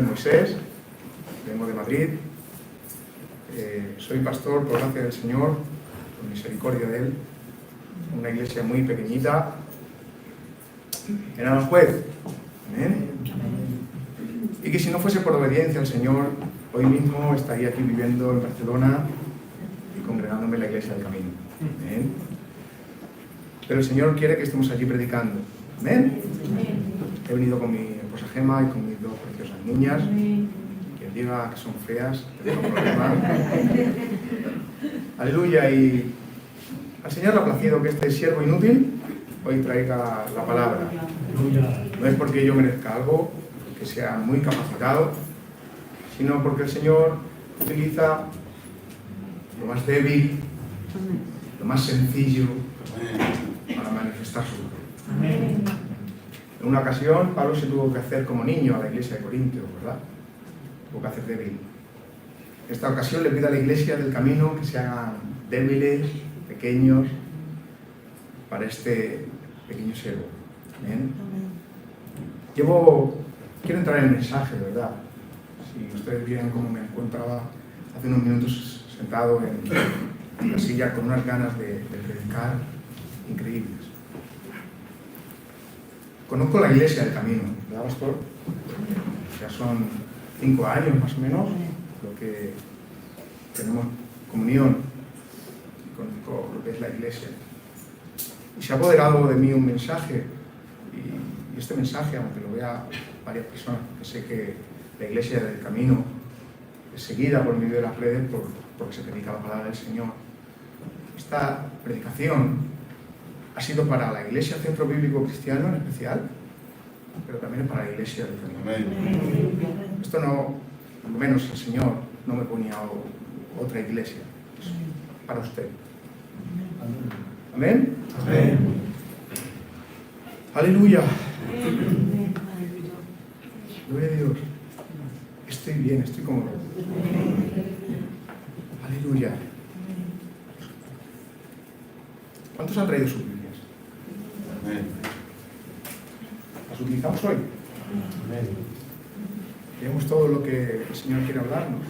nombre es Moisés, vengo de Madrid, soy pastor por gracia del Señor, por misericordia de Él, una iglesia muy pequeñita en Aranjuez. Amén. Y que si no fuese por obediencia al Señor, hoy mismo estaría aquí viviendo en Barcelona y congregándome en la iglesia del Camino. Amén. Pero el Señor quiere que estemos allí predicando. Amén. He venido con mi esposa Gema y con mis dos preciosas niñas. Quien diga que son feas, que tengo problema. Aleluya. Y al Señor le ha placido que este siervo inútil hoy traiga la palabra. No es porque yo merezca algo, que sea muy capacitado, sino porque el Señor utiliza lo más débil, lo más sencillo para manifestar su gloria. En una ocasión, Pablo se tuvo que hacer como niño a la iglesia de Corintios, ¿verdad? Tuvo que hacer débil. En esta ocasión le pido a la iglesia del Camino que se hagan débiles, pequeños, para este pequeño siervo. ¿Amén? Quiero entrar en el mensaje, de verdad. Si ustedes vieran cómo me encontraba hace unos minutos sentado en la silla con unas ganas de predicar increíbles. Conozco la iglesia del Camino, ¿verdad, pastor? Ya son 5 años más o menos lo que tenemos comunión y conozco lo que es la iglesia. Y se ha apoderado de mí un mensaje, y este mensaje, aunque lo vea varias personas, porque sé que la iglesia del Camino es seguida por medio de las redes porque se predica la palabra del Señor. Esta predicación ha sido para la Iglesia Centro Bíblico Cristiano en especial, pero también para la Iglesia del Camino. Esto no, por lo menos el Señor no me ponía otra iglesia, es para usted. Amén. Amén. Aleluya. Gloria a Dios. Estoy bien, estoy cómodo. Aleluya. ¿Cuántos han traído sus Biblias? ¿Las utilizamos hoy? Leemos todo lo que el Señor quiere hablarnos.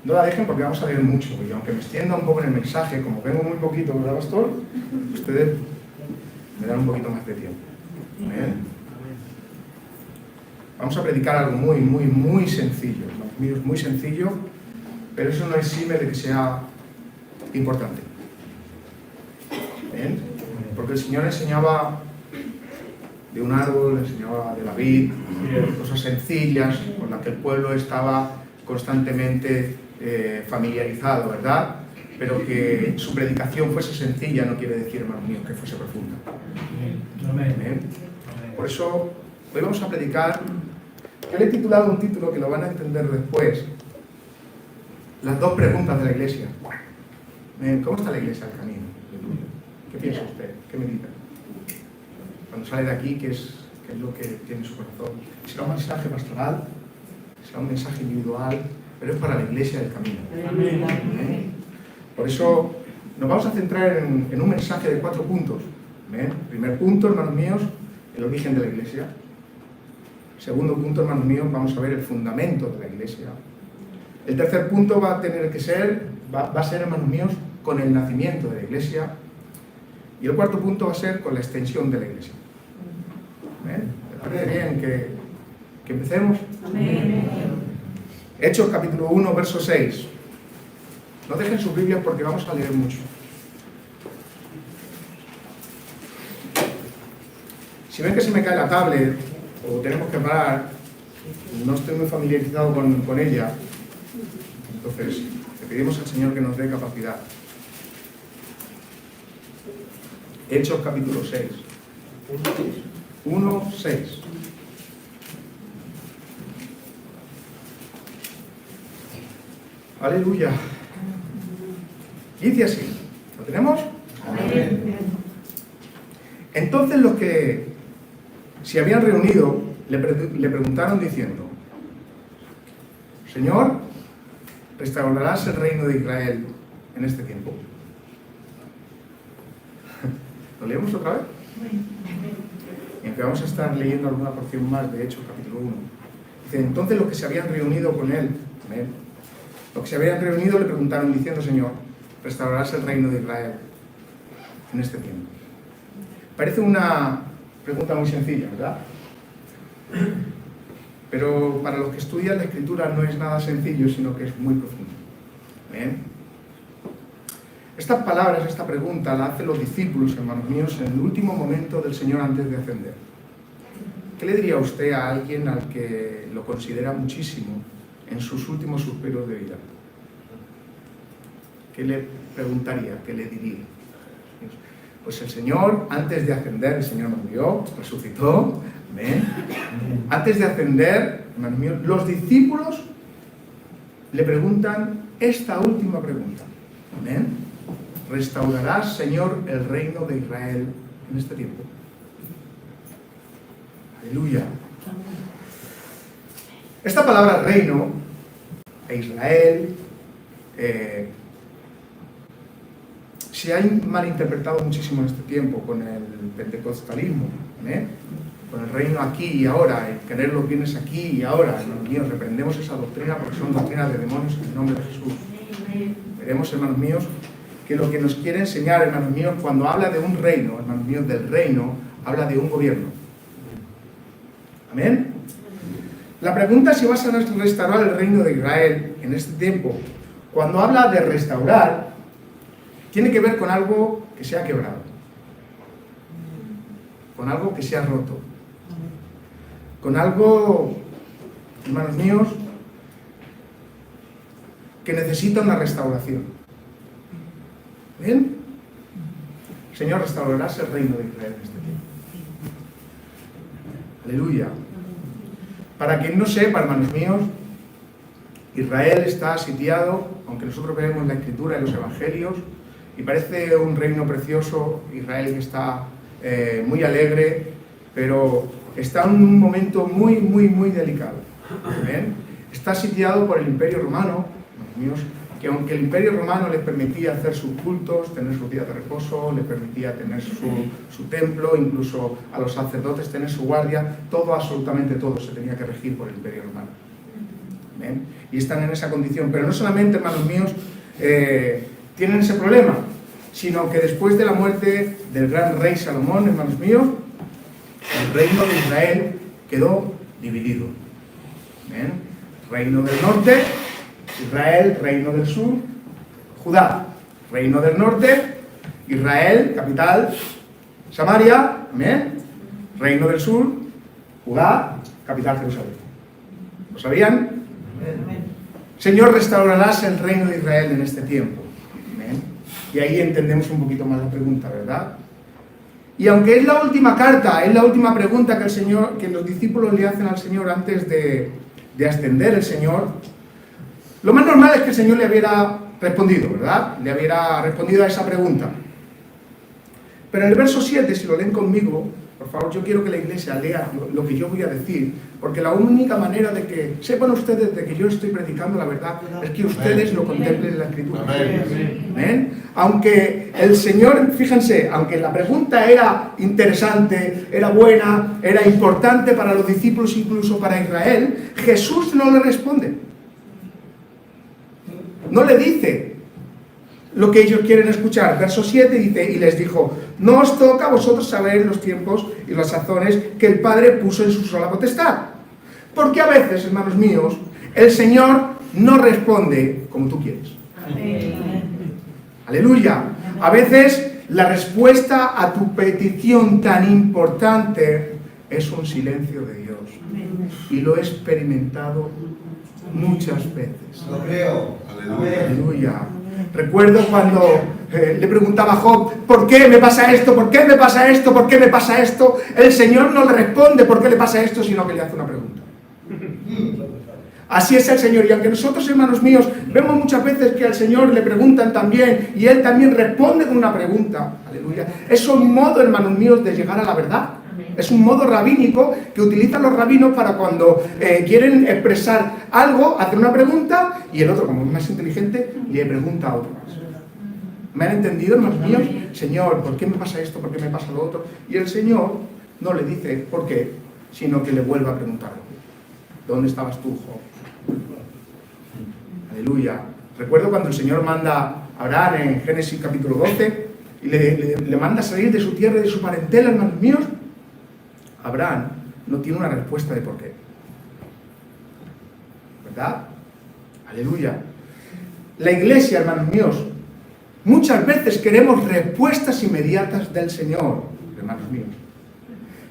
No la dejen porque vamos a leer mucho, y aunque me extienda un poco en el mensaje, como vengo muy poquito, ¿verdad, pastor? Ustedes me dan un poquito más de tiempo. ¿Amén? Vamos a predicar algo muy sencillo, muy sencillo, pero eso no exime de que sea importante. ¿Bien? Porque el Señor enseñaba de un árbol, enseñaba de la vid, cosas sencillas con las que el pueblo estaba constantemente familiarizado, ¿verdad? Pero que su predicación fuese sencilla no quiere decir, hermanos míos, que fuese profunda. Amén. Por eso, hoy vamos a predicar, yo le he titulado un título que lo van a entender después, las 2 preguntas de la iglesia. ¿Cómo está la iglesia del Camino? ¿Qué piensa usted? ¿Qué medita? Cuando sale de aquí, ¿qué es lo que tiene en su corazón? ¿Será un mensaje pastoral? ¿Será un mensaje individual? Pero es para la iglesia del Camino. Amén. Por eso nos vamos a centrar en un mensaje de 4 puntos. Amén. Primer punto, hermanos míos, el origen de la iglesia. Segundo punto, hermanos míos, vamos a ver el fundamento de la iglesia. El tercer punto va a ser, hermanos míos, con el nacimiento de la iglesia. Y el cuarto punto va a ser con la extensión de la iglesia. ¿Amén? ¿Les parece bien que empecemos? Amén. Hechos capítulo 1, verso 6. No dejen sus Biblias porque vamos a leer mucho. Si ven que se me cae la tablet o tenemos que parar, no estoy muy familiarizado con ella, entonces le pedimos al Señor que nos dé capacidad. Hechos capítulo 6. 1, 6. Aleluya. Dice así. ¿Lo tenemos? Amén. Entonces los que se habían reunido le preguntaron diciendo: Señor, ¿restaurarás el reino de Israel en este tiempo? ¿Lo leemos otra vez? En porque vamos a estar leyendo alguna porción más de Hechos, capítulo 1. Dice, entonces los que se habían reunido con él, los que se habían reunido le preguntaron diciendo, Señor, ¿restaurarás el reino de Israel en este tiempo? Parece una pregunta muy sencilla, ¿verdad? Pero para los que estudian la Escritura no es nada sencillo, sino que es muy profundo. Estas palabras, esta pregunta, la hacen los discípulos, hermanos míos, en el último momento del Señor antes de ascender. ¿Qué le diría usted a alguien al que lo considera muchísimo en sus últimos suspiros de vida? ¿Qué le preguntaría? ¿Qué le diría? Pues el Señor, antes de ascender, el Señor murió, resucitó. ¿Amén? Antes de ascender, hermanos míos, los discípulos le preguntan esta última pregunta. ¿Amén? ¿Restaurarás, Señor, el reino de Israel en este tiempo? Aleluya. Esta palabra reino e Israel se ha malinterpretado muchísimo en este tiempo con el pentecostalismo, con el reino aquí y ahora, el querer los bienes aquí y ahora. Hermanos míos, reprendemos esa doctrina porque son doctrinas de demonios en el nombre de Jesús. Veremos, hermanos míos, que lo que nos quiere enseñar, hermanos míos, cuando habla de un reino, hermanos míos, del reino, habla de un gobierno. ¿Amén? La pregunta es si vas a restaurar el reino de Israel en este tiempo. Cuando habla de restaurar, tiene que ver con algo que se ha quebrado, con algo que se ha roto, con algo, hermanos míos, que necesita una restauración. ¿Bien? Señor, restaurarás el reino de Israel en este tiempo. Aleluya. Para quien no sepa, hermanos míos, Israel está sitiado, aunque nosotros vemos la Escritura y los Evangelios, y parece un reino precioso, Israel que está muy alegre, pero está en un momento muy, muy, muy delicado. ¿Bien? Está sitiado por el Imperio Romano, hermanos míos, que aunque el Imperio Romano les permitía hacer sus cultos, tener sus días de reposo, les permitía tener su templo, incluso a los sacerdotes tener su guardia, todo, absolutamente todo, se tenía que regir por el Imperio Romano. ¿Ven? Y están en esa condición. Pero no solamente, hermanos míos, tienen ese problema, sino que después de la muerte del gran rey Salomón, hermanos míos, el reino de Israel quedó dividido. ¿Ven? Reino del norte, Israel, reino del sur, Judá, reino del norte, Israel, capital, Samaria, amén, reino del sur, Judá, capital, Jerusalén. ¿Lo sabían? Amén. Señor, restaurarás el reino de Israel en este tiempo. Amén. Y ahí entendemos un poquito más la pregunta, ¿verdad? Y aunque es la última carta, es la última pregunta que los discípulos le hacen al Señor antes de ascender el Señor, lo más normal es que el Señor le hubiera respondido, ¿verdad? Le hubiera respondido a esa pregunta. Pero en el verso 7, si lo leen conmigo, por favor, yo quiero que la iglesia lea lo que yo voy a decir, porque la única manera de que sepan ustedes de que yo estoy predicando la verdad es que ustedes lo contemplen en la Escritura. ¿Ven? Aunque el Señor, fíjense, aunque la pregunta era interesante, era buena, era importante para los discípulos, incluso para Israel, Jesús no le responde. No le dice lo que ellos quieren escuchar. Verso 7 dice, y les dijo, no os toca a vosotros saber los tiempos y las sazones que el Padre puso en su sola potestad. Porque a veces, hermanos míos, el Señor no responde como tú quieres. Amén. Aleluya. A veces la respuesta a tu petición tan importante es un silencio de Dios. Y lo he experimentado muchas veces. Lo creo. Aleluya. Recuerdo cuando le preguntaba a Job, ¿por qué me pasa esto? ¿Por qué me pasa esto? ¿Por qué me pasa esto? El Señor no le responde por qué le pasa esto, sino que le hace una pregunta. Así es el Señor. Y aunque nosotros, hermanos míos, vemos muchas veces que al Señor le preguntan también, y Él también responde con una pregunta. Aleluya. Es un modo, hermanos míos, de llegar a la verdad. Es un modo rabínico que utilizan los rabinos para cuando quieren expresar algo, hacer una pregunta, y el otro, como es más inteligente, le pregunta a otro más. ¿Me han entendido, hermanos míos? Señor, ¿por qué me pasa esto? ¿Por qué me pasa lo otro? Y el Señor no le dice por qué, sino que le vuelve a preguntar: ¿dónde estabas tú, Job? Aleluya. Recuerdo cuando el Señor manda a Abraham en Génesis capítulo 12 y le manda salir de su tierra y de su parentela, hermanos míos. Abraham no tiene una respuesta de por qué, ¿verdad? Aleluya. La iglesia, hermanos míos, muchas veces queremos respuestas inmediatas del Señor, hermanos míos.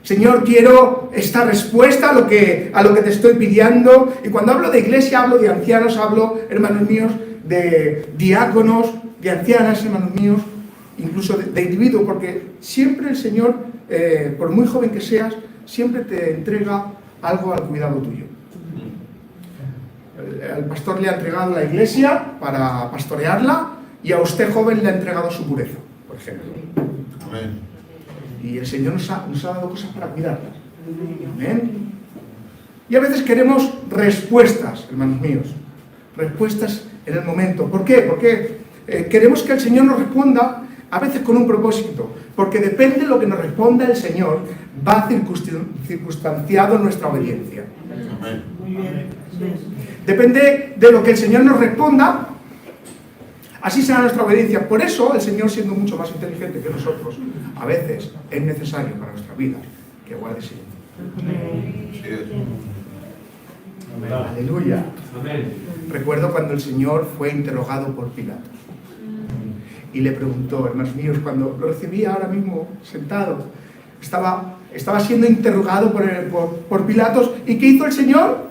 Señor, quiero esta respuesta a lo que te estoy pidiendo. Y cuando hablo de iglesia, hablo de ancianos, hablo, hermanos míos, de diáconos, de ancianas, hermanos míos, incluso de individuos, porque siempre el Señor, por muy joven que seas, siempre te entrega algo al cuidado tuyo. Al pastor le ha entregado la iglesia para pastorearla, y a usted, joven, le ha entregado su pureza, por ejemplo. Amén. Y el Señor nos ha dado cosas para cuidarlas. Amén. Y a veces queremos respuestas, hermanos míos, respuestas en el momento. ¿Por qué? Porque queremos que el Señor nos responda, a veces con un propósito, porque depende de lo que nos responda el Señor, va circunstanciado nuestra obediencia. Amén. Muy bien. Depende de lo que el Señor nos responda, así será nuestra obediencia. Por eso el Señor, siendo mucho más inteligente que nosotros, a veces es necesario para nuestra vida que guarde silencio. Amén. Aleluya. Amén. Recuerdo cuando el Señor fue interrogado por Pilatos y le preguntó, hermanos míos, cuando lo recibí ahora mismo sentado, estaba siendo interrogado por Pilatos, ¿y qué hizo el Señor?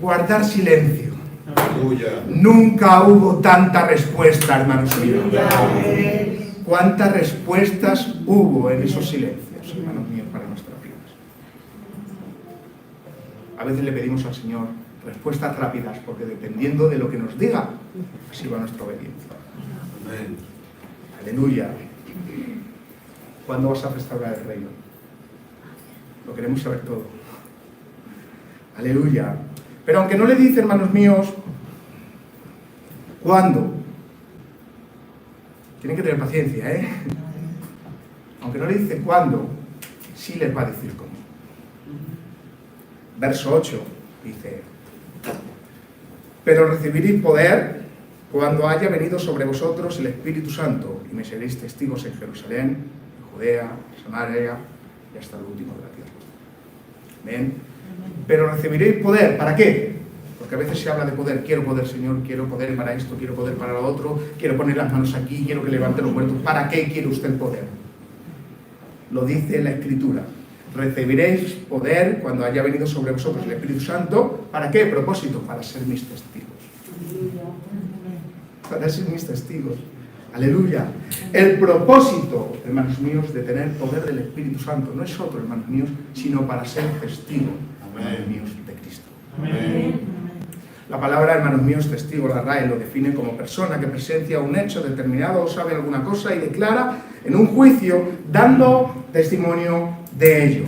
Guardar silencio. Aleluya. Nunca hubo tanta respuesta, hermanos míos. ¿Cuántas respuestas hubo en esos silencios, hermanos míos, para nuestras vidas? A veces le pedimos al Señor respuestas rápidas, porque dependiendo de lo que nos diga, así va nuestra obediencia. Amén. Aleluya. ¿Cuándo vas a restaurar el reino? Lo queremos saber todo. Aleluya. Pero aunque no le dice, hermanos míos, ¿cuándo? Tienen que tener paciencia, ¿eh? Aunque no le dice cuándo, sí les va a decir cómo. Verso 8 dice: pero recibiréis poder cuando haya venido sobre vosotros el Espíritu Santo, y me seréis testigos en Jerusalén, en Judea, Samaria y hasta el último de la tierra. ¿Ven? Pero recibiréis poder, ¿para qué? Porque a veces se habla de poder. Quiero poder, Señor, quiero poder para esto, quiero poder para lo otro, quiero poner las manos aquí, quiero que levante los muertos. ¿Para qué quiere usted el poder? Lo dice la Escritura. Recibiréis poder cuando haya venido sobre vosotros el Espíritu Santo. ¿Para qué propósito? Para ser mis testigos. Para ser mis testigos. Aleluya. El propósito, hermanos míos, de tener poder del Espíritu Santo no es otro, hermanos míos, sino para ser testigo, hermanos míos, de Cristo. Amén. La palabra, hermanos míos, testigo, la RAE lo define como persona que presencia un hecho determinado o sabe alguna cosa y declara en un juicio dando testimonio de ello.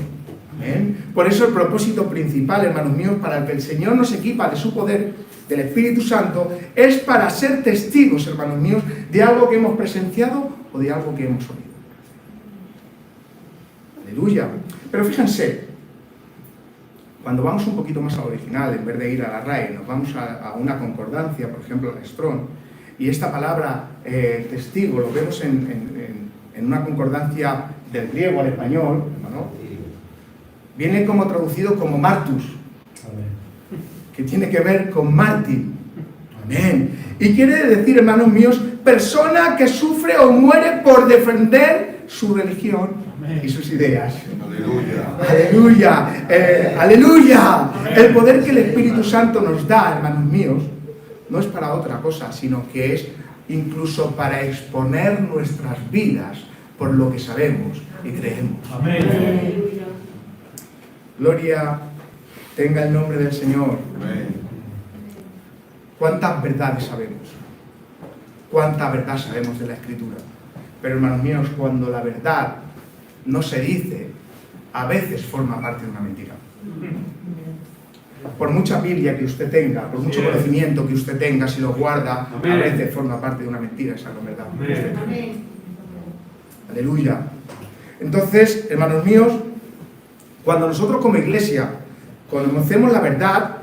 Amén. Por eso el propósito principal, hermanos míos, para el que el Señor nos equipa de su poder, del Espíritu Santo, es para ser testigos, hermanos míos, de algo que hemos presenciado o de algo que hemos oído. Aleluya. Pero fíjense, cuando vamos un poquito más al original, en vez de ir a la RAE, nos vamos a una concordancia, por ejemplo, a la Strong, y esta palabra testigo lo vemos en una concordancia del griego al español, ¿no? Viene como traducido como martus, que tiene que ver con mártir. Amén. Y quiere decir, hermanos míos, persona que sufre o muere por defender su religión y sus ideas. Aleluya. Aleluya. Aleluya. El poder que el Espíritu Santo nos da, hermanos míos, no es para otra cosa, sino que es incluso para exponer nuestras vidas por lo que sabemos y creemos. Amén. Gloria tenga el nombre del Señor. Amén. ¿Cuántas verdades sabemos? ¿Cuánta verdad sabemos de la Escritura? Pero, hermanos míos, cuando la verdad no se dice, a veces forma parte de una mentira. Por mucha Biblia que usted tenga, por mucho conocimiento que usted tenga, si lo guarda, a veces forma parte de una mentira esa verdad. Amén. Aleluya. Entonces, hermanos míos, Cuando nosotros como iglesia conocemos la verdad,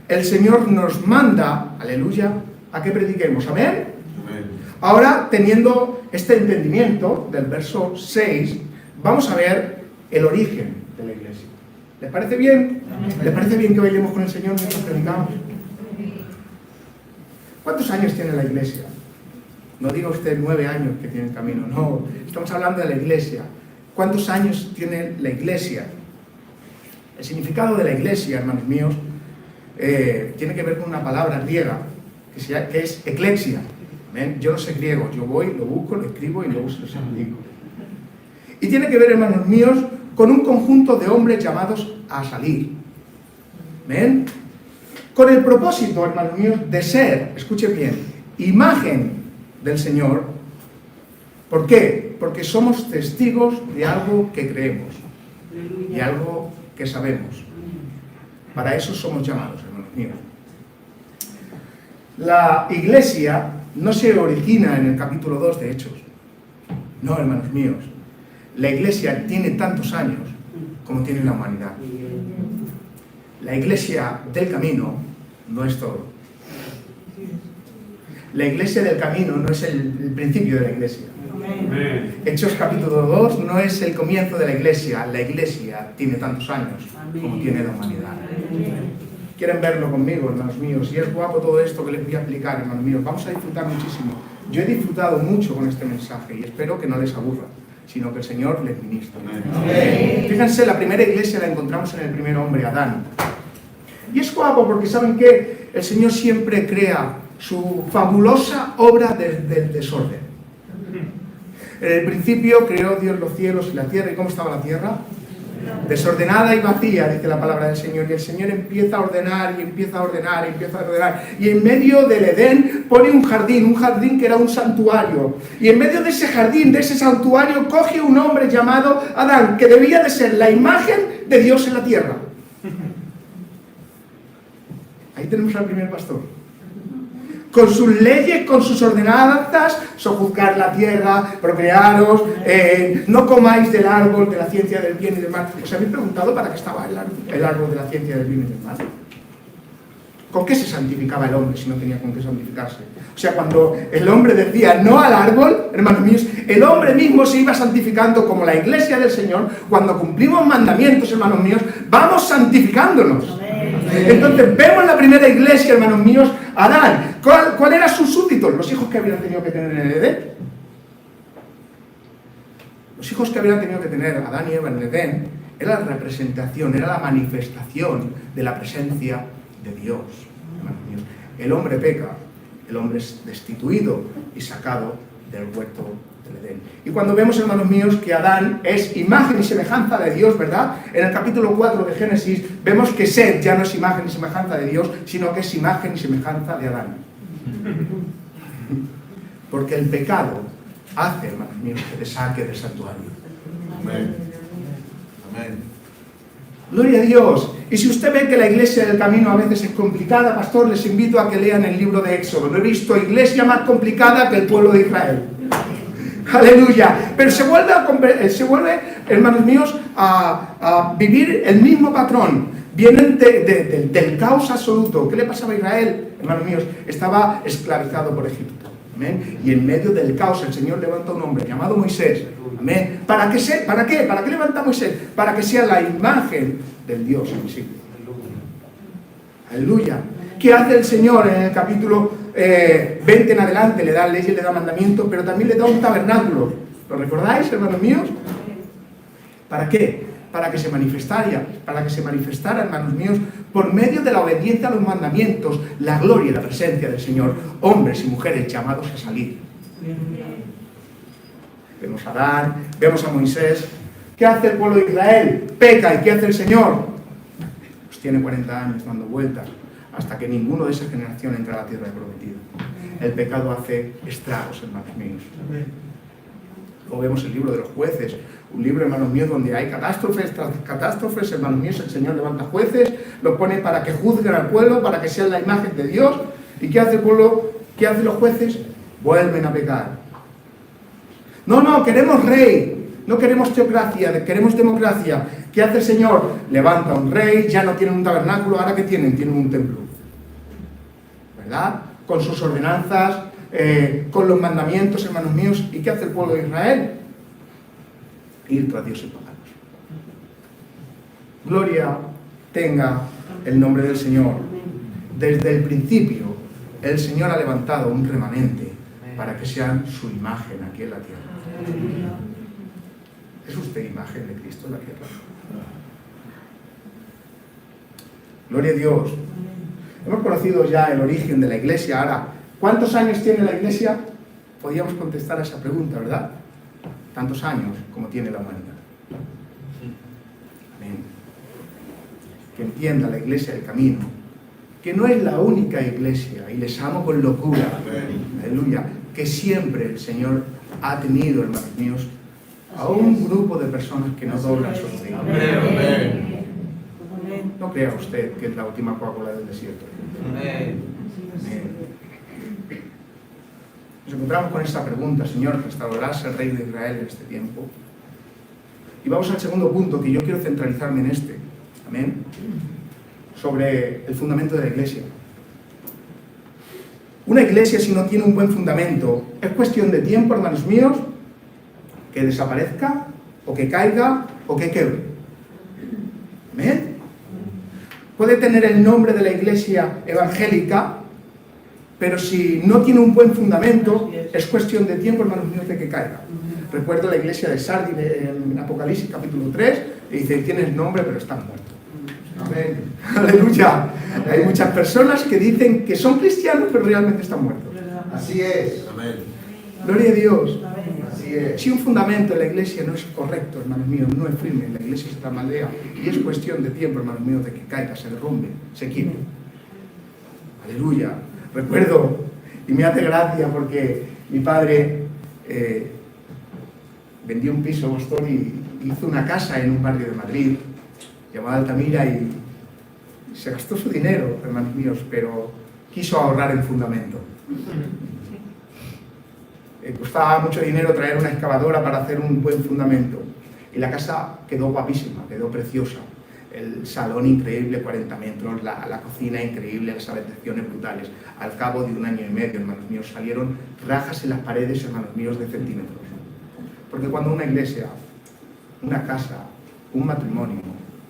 el Señor nos manda, aleluya, a que prediquemos. ¿Amén? Ahora, teniendo este entendimiento del verso 6, vamos a ver el origen de la iglesia. ¿Les parece bien? ¿Les parece bien que bailemos con el Señor mientras predicamos? ¿Cuántos años tiene la iglesia? No diga usted 9 años que tiene el camino, no. Estamos hablando de la iglesia. ¿Cuántos años tiene la iglesia? El significado de la iglesia, hermanos míos, tiene que ver con una palabra griega que es eclesia. ¿Ven? Yo no sé griego, yo voy, lo busco, lo escribo y luego se los explico. Y tiene que ver, hermanos míos, con un conjunto de hombres llamados a salir. ¿Ven? Con el propósito, hermanos míos, de ser, escuchen bien, imagen del Señor. ¿Por qué? Porque somos testigos de algo que creemos y algo que sabemos. Para eso somos llamados, hermanos míos. La iglesia no se origina en el capítulo 2 de Hechos. No, hermanos míos. La iglesia tiene tantos años como tiene la humanidad. La iglesia del camino no es todo. La iglesia del camino no es el principio de la iglesia. Hechos capítulo 2 no es el comienzo de la iglesia. La iglesia tiene tantos años como tiene la humanidad. ¿Quieren verlo conmigo, hermanos míos? Y es guapo todo esto que les voy a explicar, hermanos míos. Vamos a disfrutar muchísimo. Yo he disfrutado mucho con este mensaje y espero que no les aburra, sino que el Señor les ministre. Fíjense, la primera iglesia la encontramos en el primer hombre, Adán. Y es guapo porque ¿saben qué? El Señor siempre crea su fabulosa obra del desorden. En el principio creó Dios los cielos y la tierra. ¿Y cómo estaba la tierra? Desordenada y vacía, dice la palabra del Señor. Y el Señor empieza a ordenar y empieza a ordenar y empieza a ordenar. Y en medio del Edén pone un jardín que era un santuario. Y en medio de ese jardín, de ese santuario, coge un hombre llamado Adán, que debía de ser la imagen de Dios en la tierra. Ahí tenemos al primer pastor. Con sus leyes, con sus ordenanzas, sojuzgar la tierra, procrearos, no comáis del árbol de la ciencia del bien y del mal. ¿Os habéis preguntado para qué estaba el árbol de la ciencia del bien y del mal? ¿Con qué se santificaba el hombre si no tenía con qué santificarse? O sea, cuando el hombre decía no al árbol, hermanos míos, el hombre mismo se iba santificando como la iglesia del Señor. Cuando cumplimos mandamientos, hermanos míos, vamos santificándonos. Entonces vemos la primera iglesia, hermanos míos, Adán. ¿Cuál era su súbdito? Los hijos que habían tenido que tener en el Edén. Los hijos que habían tenido que tener Adán y Eva en el Edén era la representación, era la manifestación de la presencia de Dios, hermanos míos. El hombre peca, el hombre es destituido y sacado del huerto del Edén. Y cuando vemos, hermanos míos, que Adán es imagen y semejanza de Dios, ¿verdad? En el capítulo 4 de Génesis vemos que Set ya no es imagen y semejanza de Dios, sino que es imagen y semejanza de Adán. Porque el pecado hace, hermanos míos, que te saque del santuario. Amén. Amén. Gloria a Dios. Y si usted ve que la iglesia del camino a veces es complicada, pastor, les invito a que lean el libro de Éxodo. No he visto iglesia más complicada que el pueblo de Israel. Aleluya. Pero se vuelve, hermanos míos, a vivir el mismo patrón. Vienen del caos absoluto. ¿Qué le pasaba a Israel? Hermanos míos, estaba esclavizado por Egipto. Amén. Y en medio del caos el Señor levanta a un hombre llamado Moisés. Amén. ¿Para qué? ¿Para qué levanta a Moisés? Para que sea la imagen del Dios invisible. Aleluya. ¿Qué hace el Señor en el capítulo 20 en adelante? Le da leyes, le da mandamientos, pero también le da un tabernáculo. ¿Lo recordáis, hermanos míos? ¿Para qué? Para que se manifestara, hermanos míos, por medio de la obediencia a los mandamientos, la gloria y la presencia del Señor, hombres y mujeres llamados a salir. Vemos a Adán, vemos a Moisés. ¿Qué hace el pueblo de Israel? Peca. ¿Y qué hace el Señor? Pues tiene 40 años dando vueltas hasta que ninguno de esa generación entra a la tierra prometida. El pecado hace estragos, hermanos míos. Luego vemos el libro de los jueces, un libro, hermanos míos, donde hay catástrofes tras catástrofes, hermanos míos. El Señor levanta jueces, los pone para que juzguen al pueblo, para que sean la imagen de Dios. ¿Y qué hace el pueblo? ¿Qué hacen los jueces? Vuelven a pecar. No, queremos rey. No queremos teocracia, queremos democracia. ¿Qué hace el Señor? Levanta un rey, ya no tienen un tabernáculo, ¿ahora qué tienen? Tienen un templo. ¿Verdad? Con sus ordenanzas, con los mandamientos, hermanos míos. ¿Y qué hace el pueblo de Israel? Ir tras dioses paganos. Gloria tenga el nombre del Señor. Desde el principio, el Señor ha levantado un remanente para que sean su imagen aquí en la tierra. ¿Es usted imagen de Cristo en la tierra? Gloria a Dios. Hemos conocido ya el origen de la Iglesia. Ahora, ¿cuántos años tiene la Iglesia? Podríamos contestar a esa pregunta, ¿verdad? Tantos años como tiene la humanidad. Amén. Que entienda la Iglesia el camino, que no es la única Iglesia, y les amo con locura. Amén. Aleluya. Que siempre el Señor ha tenido, hermanos míos, a un grupo de personas que no doblan sus rodillas. Amén. No crea usted que es la última Coca-Cola del desierto. Amén. Nos encontramos con esta pregunta: Señor, ¿restaurarás el reino de Israel en este tiempo? Y vamos al segundo punto, que yo quiero centralizarme en este. Amén. Sobre el fundamento de la Iglesia. Una Iglesia, si no tiene un buen fundamento, es cuestión de tiempo, hermanos míos, que desaparezca, o que caiga, o que quebre. ¿Amén? Puede tener el nombre de la Iglesia evangélica, pero si no tiene un buen fundamento, es cuestión de tiempo, hermanos míos, de que caiga. Recuerdo la iglesia de Sardis en Apocalipsis capítulo 3, y dice: tienes nombre, pero estás muerto. Amén. Aleluya. Hay muchas personas que dicen que son cristianos, pero realmente están muertos. Así es. Amén. Gloria a Dios. Así es. Si un fundamento de la iglesia no es correcto, hermanos míos, no es firme, la iglesia se tambalea, y es cuestión de tiempo, hermanos míos, de que caiga, se derrumbe, se quiebre. Aleluya. Recuerdo, y me hace gracia porque mi padre vendió un piso, Boston, y hizo una casa en un barrio de Madrid llamada Altamira, y se gastó su dinero, hermanos míos, pero quiso ahorrar en fundamento. Costaba mucho dinero traer una excavadora para hacer un buen fundamento, y la casa quedó guapísima, quedó preciosa. El salón increíble, 40 metros, la cocina increíble, las habitaciones brutales. Al cabo de 1 año y medio, hermanos míos, salieron rajas en las paredes, hermanos míos, de centímetros. Porque cuando una iglesia, una casa, un matrimonio,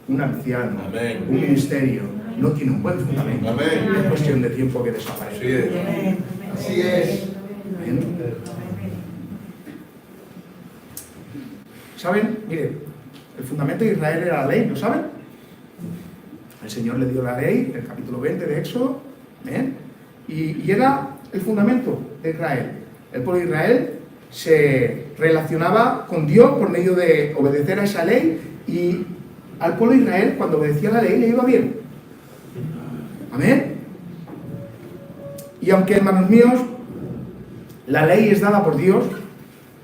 un anciano, amén, un ministerio, no tiene un buen fundamento, amén, es cuestión de tiempo que desaparece. Así es. Amén. ¿Saben? Mire, el fundamento de Israel era la ley, ¿lo saben? El Señor le dio la ley, el capítulo 20 de Éxodo, ¿eh? y era el fundamento de Israel. El pueblo de Israel se relacionaba con Dios por medio de obedecer a esa ley, y al pueblo de Israel, cuando obedecía la ley, le iba bien. Amén. Y aunque, hermanos míos, la ley es dada por Dios,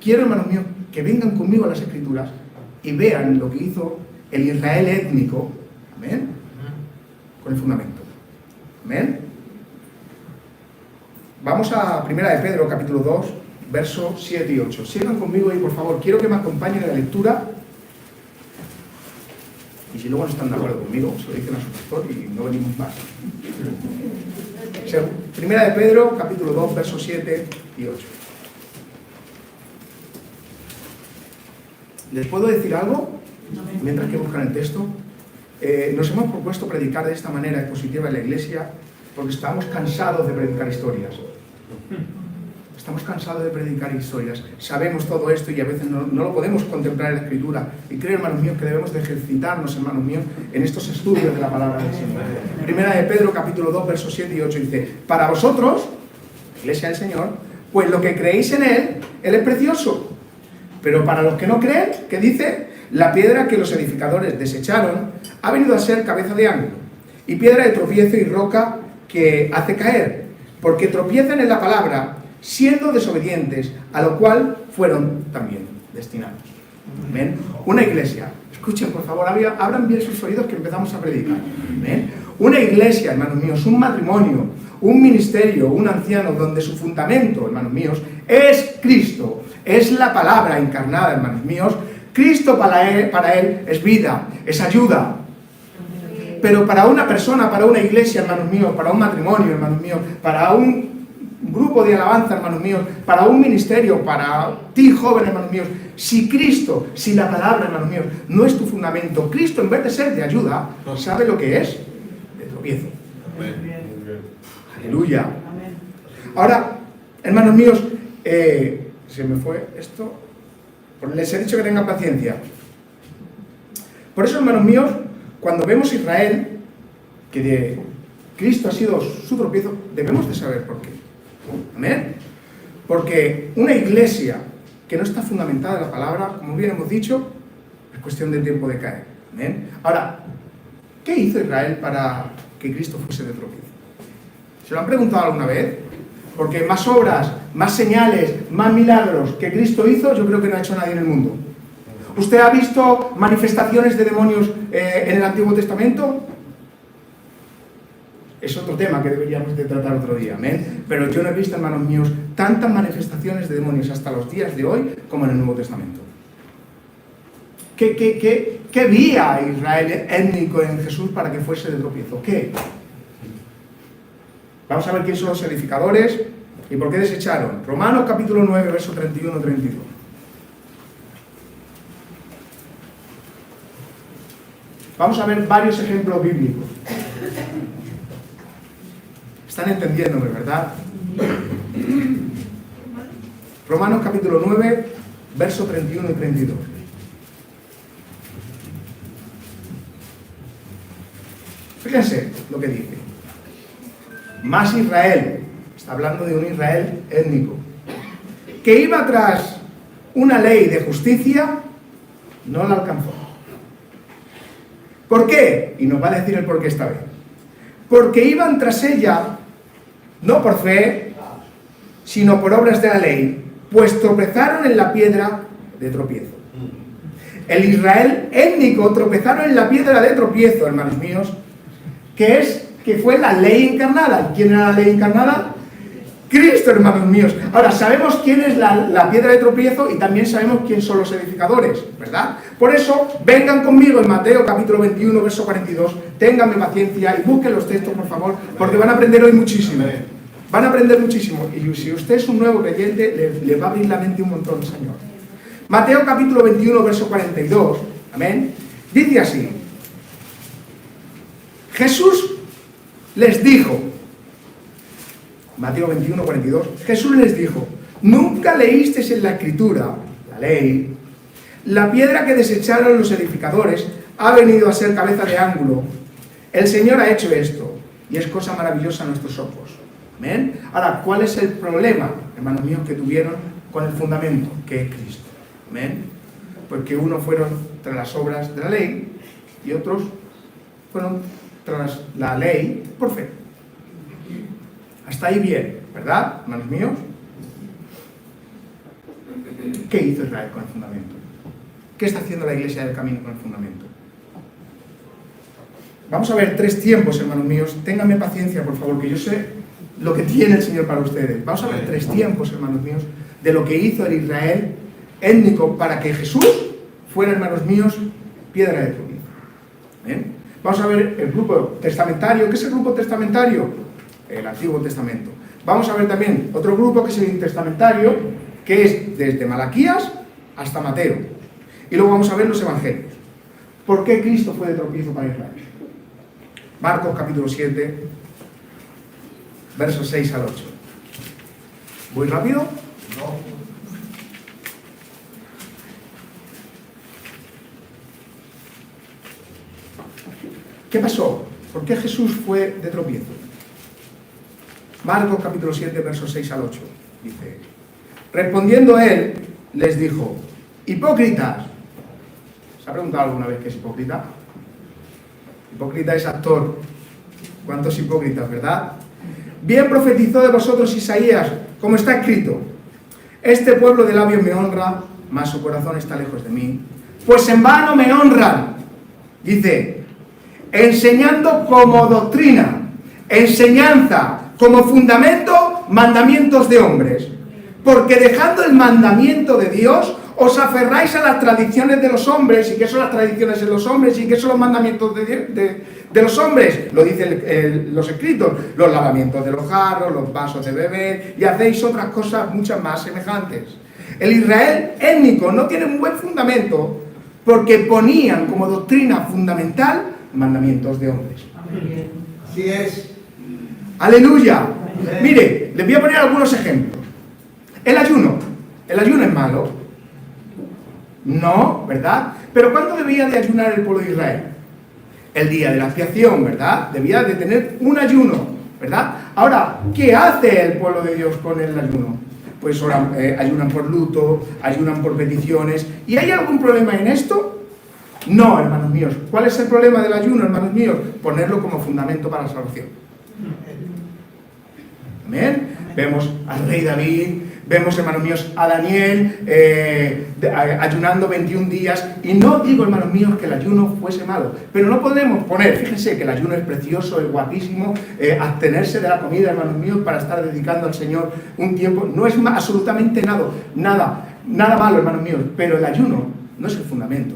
quiero, hermanos míos, que vengan conmigo a las Escrituras y vean lo que hizo el Israel étnico, amén, con el fundamento. Amén. Vamos a 1 de Pedro, capítulo 2, versos 7 y 8. Sigan conmigo y, por favor, quiero que me acompañen en la lectura. Y si luego no están de acuerdo conmigo, se lo dicen a su pastor y no venimos más. 1 de Pedro, capítulo 2, versos 7 y 8. ¿Les puedo decir algo? Mientras que buscan el texto. Nos hemos propuesto predicar de esta manera expositiva en la iglesia porque estamos cansados de predicar historias. Estamos cansados de predicar historias. Sabemos todo esto y a veces no lo podemos contemplar en la Escritura. Y creo, hermanos míos, que debemos de ejercitarnos, hermanos míos, en estos estudios de la palabra del Señor. 1 de Pedro, capítulo 2, versos 7 y 8 dice: para vosotros, la iglesia del Señor, pues lo que creéis en Él es precioso. Pero para los que no creen, ¿qué dice? La piedra que los edificadores desecharon ha venido a ser cabeza de ángulo, y piedra de tropiezo y roca que hace caer, porque tropiezan en la palabra, siendo desobedientes, a lo cual fueron también destinados. ¿Ven? Una iglesia, escuchen por favor, abran bien sus oídos que empezamos a predicar. ¿Ven? Una iglesia, hermanos míos, un matrimonio, un ministerio, un anciano, donde su fundamento, hermanos míos, es Cristo, es la palabra encarnada, hermanos míos, Cristo para él es vida, es ayuda. Pero para una persona, para una iglesia, hermanos míos, para un matrimonio, hermanos míos, para un grupo de alabanza, hermanos míos, para un ministerio, para ti, joven, hermanos míos, si Cristo, si la palabra, hermanos míos, no es tu fundamento, Cristo, en vez de ser de ayuda, ¿sabe lo que es? De tropiezo. Aleluya. Ahora, hermanos míos, se me fue esto. Les he dicho que tengan paciencia. Por eso, hermanos míos, cuando vemos Israel, que de Cristo ha sido su tropiezo, debemos de saber por qué. ¿Amén? Porque una iglesia que no está fundamentada en la palabra, como bien hemos dicho, es cuestión de tiempo de caer. ¿Amén? Ahora, ¿qué hizo Israel para que Cristo fuese de tropiezo? ¿Se lo han preguntado alguna vez? Porque más obras, más señales, más milagros que Cristo hizo, yo creo que no ha hecho nadie en el mundo. ¿Usted ha visto manifestaciones de demonios en el Antiguo Testamento? Es otro tema que deberíamos de tratar otro día, ¿amén? Pero yo no he visto, hermanos míos, tantas manifestaciones de demonios hasta los días de hoy como en el Nuevo Testamento. ¿Qué vía Israel étnico en Jesús para que fuese de tropiezo? ¿Qué? Vamos a ver quiénes son los edificadores y por qué desecharon. Romanos capítulo 9, verso 31-32. Vamos a ver varios ejemplos bíblicos. Están entendiéndome, ¿verdad? Romanos capítulo 9, verso 31 y 32. Fíjense lo que dice. Más Israel, está hablando de un Israel étnico, que iba tras una ley de justicia, no la alcanzó. ¿Por qué? Y nos va a decir el por qué esta vez. Porque iban tras ella, no por fe, sino por obras de la ley, pues tropezaron en la piedra de tropiezo. El Israel étnico tropezaron en la piedra de tropiezo, hermanos míos, que fue la ley encarnada. ¿Quién era la ley encarnada? Cristo, hermanos míos. Ahora, sabemos quién es la piedra de tropiezo y también sabemos quién son los edificadores, ¿verdad? Por eso, vengan conmigo en Mateo capítulo 21, verso 42, ténganme paciencia y busquen los textos, por favor, porque van a aprender hoy muchísimo. Van a aprender muchísimo. Y si usted es un nuevo creyente, le va a abrir la mente un montón, Señor. Mateo capítulo 21, verso 42, amén, dice así. Jesús les dijo, Mateo 21, 42, Jesús les dijo, ¿nunca leísteis en la Escritura, la ley, la piedra que desecharon los edificadores ha venido a ser cabeza de ángulo? El Señor ha hecho esto, y es cosa maravillosa a nuestros ojos. ¿Amén? Ahora, ¿cuál es el problema, hermanos míos, que tuvieron con el fundamento, que es Cristo? ¿Amén? Porque unos fueron tras las obras de la ley, y otros fueron tras la ley por fe. Hasta ahí bien, ¿verdad, hermanos míos? ¿Qué hizo Israel con el fundamento? ¿Qué está haciendo la Iglesia del Camino con el fundamento? Vamos a ver 3 tiempos, hermanos míos. Ténganme paciencia, por favor, que yo sé lo que tiene el Señor para ustedes. Vamos a ver 3 tiempos, hermanos míos, de lo que hizo el Israel étnico para que Jesús fuera, hermanos míos, piedra de tropiezo. ¿Bien? Vamos a ver el grupo testamentario. ¿Qué es el grupo testamentario? El Antiguo Testamento. Vamos a ver también otro grupo que es el intertestamentario, que es desde Malaquías hasta Mateo. Y luego vamos a ver los evangelios. ¿Por qué Cristo fue de tropiezo para Israel? Marcos capítulo 7, versos 6 al 8. ¿Voy rápido? No. ¿Qué pasó? ¿Por qué Jesús fue de tropiezo? Marcos capítulo 7, versos 6 al 8. Dice, respondiendo él, les dijo, hipócritas. ¿Se ha preguntado alguna vez qué es hipócrita? Hipócrita es actor. ¿Cuántos hipócritas, verdad? Bien profetizó de vosotros Isaías, como está escrito, este pueblo de labios me honra, mas su corazón está lejos de mí. Pues en vano me honran, dice, enseñando como doctrina, enseñanza, como fundamento, mandamientos de hombres. Porque dejando el mandamiento de Dios, Os aferráis a las tradiciones de los hombres. ¿Y qué son las tradiciones de los hombres? ¿Y qué son los mandamientos de los hombres? Lo dicen los escritos. Los lavamientos de los jarros, los vasos de beber, y hacéis otras cosas muchas más semejantes. El Israel étnico no tiene un buen fundamento porque ponían como doctrina fundamental mandamientos de hombres. Así es. ¡Aleluya! Mire, les voy a poner algunos ejemplos. El ayuno es malo. No, ¿verdad? Pero ¿cuándo debía de ayunar el pueblo de Israel? El día de la expiación, ¿verdad? Debía de tener un ayuno, ¿verdad? Ahora, ¿qué hace el pueblo de Dios con el ayuno? Pues ayunan por luto, ayunan por peticiones. ¿Y hay algún problema en esto? No, hermanos míos. ¿Cuál es el problema del ayuno, hermanos míos? Ponerlo como fundamento para la salvación. Amén. Vemos al rey David, vemos, hermanos míos, a Daniel ayunando 21 días. Y no digo, hermanos míos, que el ayuno fuese malo, pero no podemos poner, fíjense que el ayuno es precioso, es guapísimo, abstenerse de la comida, hermanos míos, para estar dedicando al Señor un tiempo, no es absolutamente nada malo, hermanos míos, pero el ayuno no es el fundamento.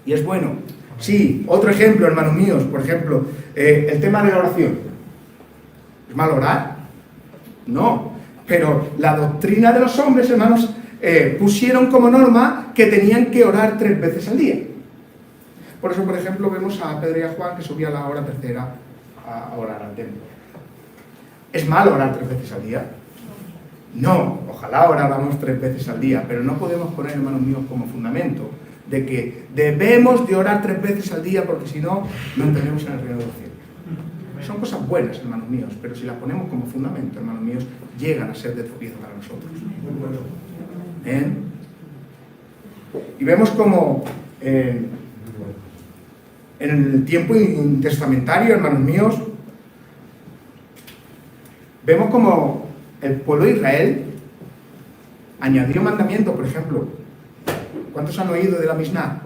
Y es bueno. Sí, otro ejemplo, hermanos míos, por ejemplo, el tema de la oración. ¿Es malo orar? No, pero la doctrina de los hombres, hermanos, pusieron como norma que tenían que orar 3 veces al día. Por eso, por ejemplo, vemos a Pedro y a Juan que subían a la hora tercera a orar al templo. ¿Es malo orar 3 veces al día? No, ojalá oráramos 3 veces al día, pero no podemos poner, hermanos míos, como fundamento de que debemos de orar 3 veces al día porque si no, no entraremos en el reino de los cielos. Son cosas buenas, hermanos míos, pero si las ponemos como fundamento, hermanos míos, llegan a ser de tropiezo para nosotros. Y vemos como en el tiempo intestamentario, hermanos míos, vemos como el pueblo de Israel añadió mandamientos, por ejemplo. ¿Cuántos han oído de la Misná?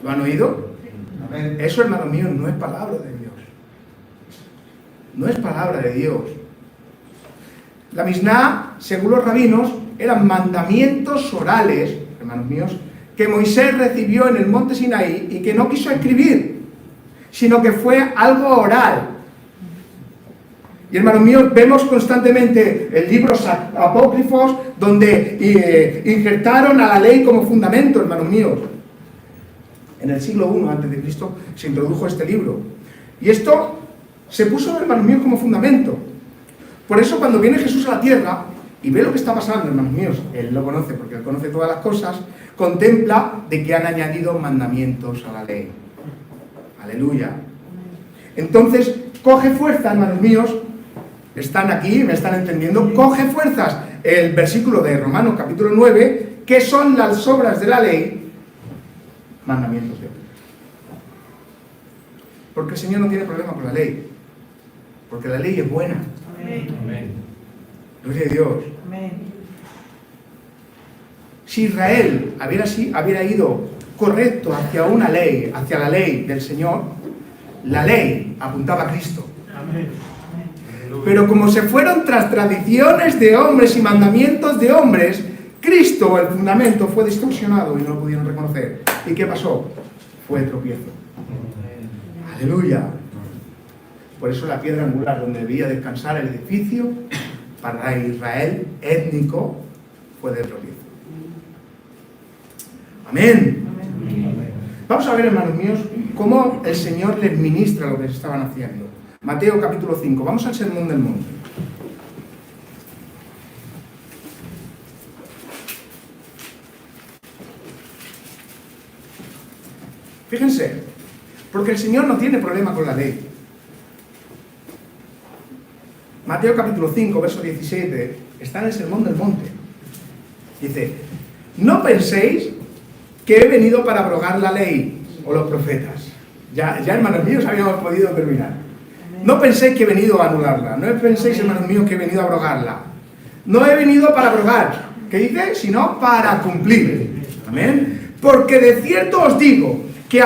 ¿Lo han oído? Amén. Eso, hermanos míos, no es palabra de Dios. No es palabra de Dios. La Misná, según los rabinos, eran mandamientos orales, hermanos míos, que Moisés recibió en el monte Sinaí y que no quiso escribir, sino que fue algo oral. Y, hermanos míos, vemos constantemente en libros apócrifos donde injertaron a la ley como fundamento, hermanos míos. En el siglo I a.C. se introdujo este libro. Y esto se puso, hermanos míos, como fundamento. Por eso, cuando viene Jesús a la tierra y ve lo que está pasando, hermanos míos, Él lo conoce porque Él conoce todas las cosas, contempla de que han añadido mandamientos a la ley. Aleluya. Entonces, coge fuerza, hermanos míos. Están aquí, me están entendiendo. Coge fuerzas el versículo de Romanos capítulo 9, que son las obras de la ley, mandamientos de Dios. Porque el Señor no tiene problema con la ley, porque la ley es buena. Amén. Gloria a Dios. Amén. Si Israel hubiera ido correcto hacia una ley, hacia la ley del Señor, la ley apuntaba a Cristo. Amén. Pero como se fueron tras tradiciones de hombres y mandamientos de hombres, Cristo, el fundamento, fue distorsionado y no lo pudieron reconocer. ¿Y qué pasó? Fue tropiezo. Aleluya. Por eso la piedra angular donde debía descansar el edificio para Israel étnico fue de tropiezo. Amén. Vamos a ver, hermanos míos, cómo el Señor les ministra lo que se estaban haciendo. Mateo capítulo 5, vamos al Sermón del Monte. Fíjense, porque el Señor no tiene problema con la ley. Mateo capítulo 5, verso 17, está en el Sermón del Monte. Dice, no penséis que he venido para abrogar la ley o los profetas. Ya hermanos míos, habíamos podido terminar. No penséis que he venido a anularla. No penséis, hermanos míos, que he venido a abrogarla. No he venido para abrogar, ¿qué dice? Sino para cumplir. Amén. Porque de cierto os digo que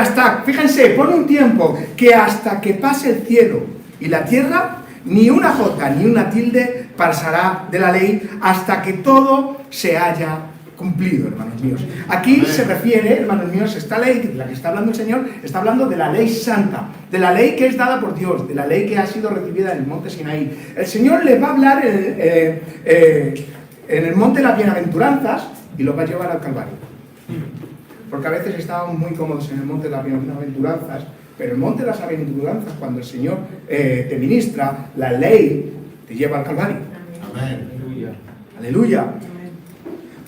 fíjense, pone un tiempo, que hasta que pase el cielo y la tierra, ni una jota ni una tilde pasará de la ley hasta que todo se haya cumplido, hermanos míos. Aquí se refiere, hermanos míos, esta ley de la que está hablando el Señor, está hablando de la ley santa, de la ley que es dada por Dios, de la ley que ha sido recibida en el monte Sinaí. El Señor les va a hablar en el monte de las bienaventuranzas y los va a llevar al Calvario. Porque a veces estábamos muy cómodos en el monte de las bienaventuranzas, pero el monte de las bienaventuranzas, cuando el Señor te ministra la ley, te lleva al Calvario. Amén. Aleluya.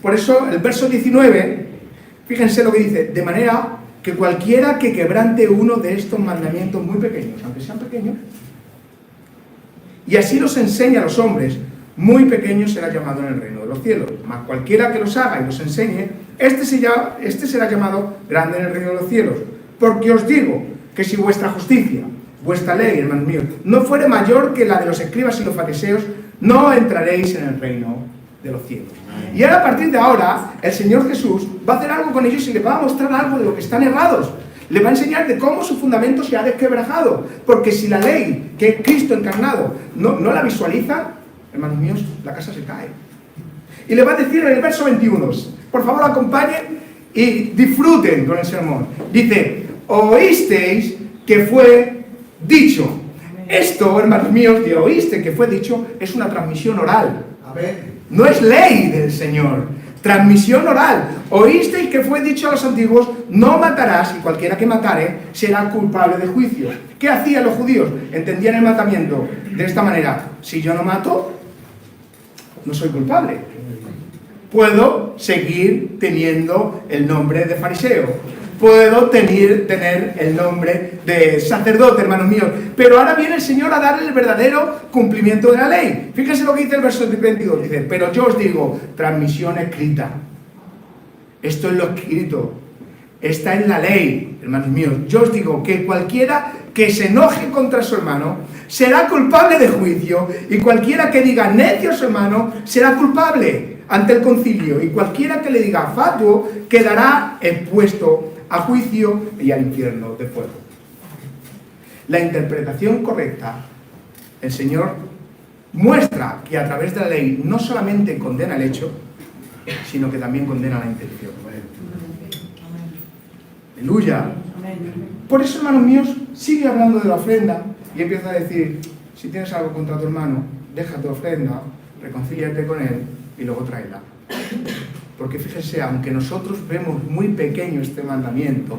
Por eso el verso 19, fíjense lo que dice: de manera que cualquiera que quebrante uno de estos mandamientos muy pequeños, aunque sean pequeños, y así los enseña a los hombres, muy pequeño será llamado en el reino de los cielos. Mas cualquiera que los haga y los enseñe, este será llamado grande en el reino de los cielos. Porque os digo que si vuestra justicia, vuestra ley, hermanos míos, no fuere mayor que la de los escribas y los fariseos, no entraréis en el reino de los cielos. Y ahora, a partir de ahora, el Señor Jesús va a hacer algo con ellos y les va a mostrar algo de lo que están errados. Les va a enseñar de cómo su fundamento se ha desquebrajado. Porque si la ley, que es Cristo encarnado, no la visualiza, hermanos míos, la casa se cae. Y le va a decir en el verso 21, por favor acompañen y disfruten con el sermón. Dice: oísteis que fue dicho. Esto, hermanos míos, de oíste que fue dicho, es una transmisión oral. No es ley del Señor. Transmisión oral. Oísteis que fue dicho a los antiguos: no matarás, y cualquiera que matare será culpable de juicio. ¿Qué hacían los judíos? Entendían el mandamiento de esta manera: si yo no mato, no soy culpable. Puedo seguir teniendo el nombre de fariseo. Puedo tener el nombre de sacerdote, hermanos míos. Pero ahora viene el Señor a darle el verdadero cumplimiento de la ley. Fíjense lo que dice el verso 22. Dice: pero yo os digo, transmisión escrita. Esto es lo escrito. Está en la ley, hermanos míos. Yo os digo que cualquiera que se enoje contra su hermano será culpable de juicio, y cualquiera que diga necio a su hermano será culpable ante el concilio, y cualquiera que le diga fatuo quedará expuesto a juicio y al infierno de fuego. La interpretación correcta, el Señor muestra que a través de la ley no solamente condena el hecho, sino que también condena la intención. Aleluya. Por eso, hermanos míos, sigue hablando de la ofrenda y empieza a decir: si tienes algo contra tu hermano, deja tu ofrenda, reconcíliate con él y luego tráela. Porque fíjense, aunque nosotros vemos muy pequeño este mandamiento,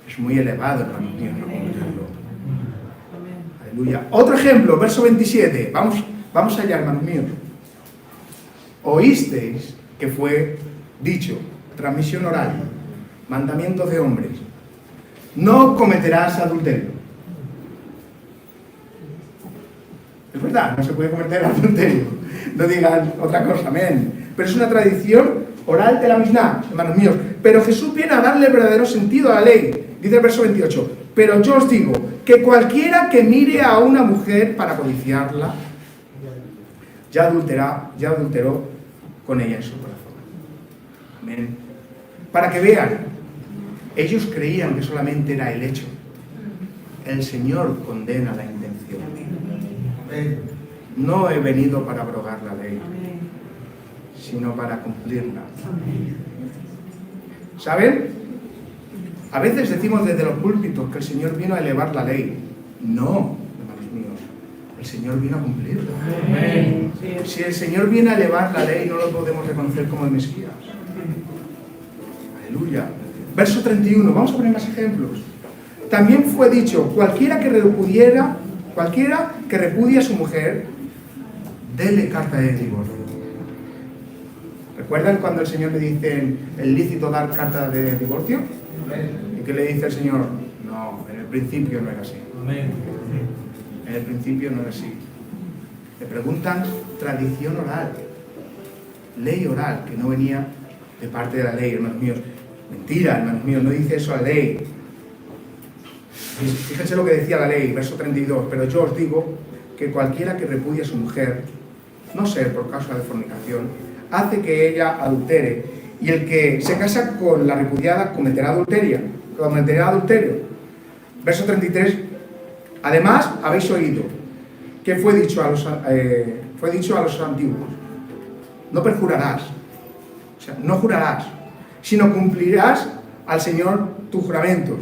es muy elevado, hermanos míos, no comprenderlo. Aleluya. Otro ejemplo, verso 27. Vamos allá, hermanos míos. Oísteis que fue dicho, transmisión oral, mandamientos de hombres: no cometerás adulterio. Es verdad, no se puede cometer adulterio. No digan otra cosa, amén. Pero es una tradición oral de la Misná, hermanos míos. Pero Jesús viene a darle el verdadero sentido a la ley. Dice el verso 28: pero yo os digo que cualquiera que mire a una mujer para codiciarla, ya adulteró con ella en su corazón. Amén. Para que vean, ellos creían que solamente era el hecho. El Señor condena la intención. No he venido para abrogar la ley, sino para cumplirla. ¿Saben? A veces decimos desde los púlpitos que el Señor vino a elevar la ley. No, hermanos míos, el Señor vino a cumplirla. Si el Señor viene a elevar la ley, no lo podemos reconocer como el Mesías. Aleluya. Verso 31, vamos a poner más ejemplos. También fue dicho: cualquiera que repudie a su mujer, dele carta de divorcio. ¿Recuerdan cuando el Señor le dice: ¿es lícito dar carta de divorcio? ¿Y qué le dice el Señor? No, en el principio no era así. En el principio no era así. Le preguntan tradición oral, ley oral, que no venía de parte de la ley, hermanos míos. Mentira, hermanos míos, no dice eso la ley. Fíjense lo que decía la ley, verso 32: pero yo os digo que cualquiera que repudie a su mujer, no ser por causa de fornicación, hace que ella adultere, y el que se casa con la repudiada cometerá adulterio. Verso 33: además habéis oído que fue dicho a los antiguos: no perjurarás, sea, no jurarás, sino cumplirás al Señor tus juramentos.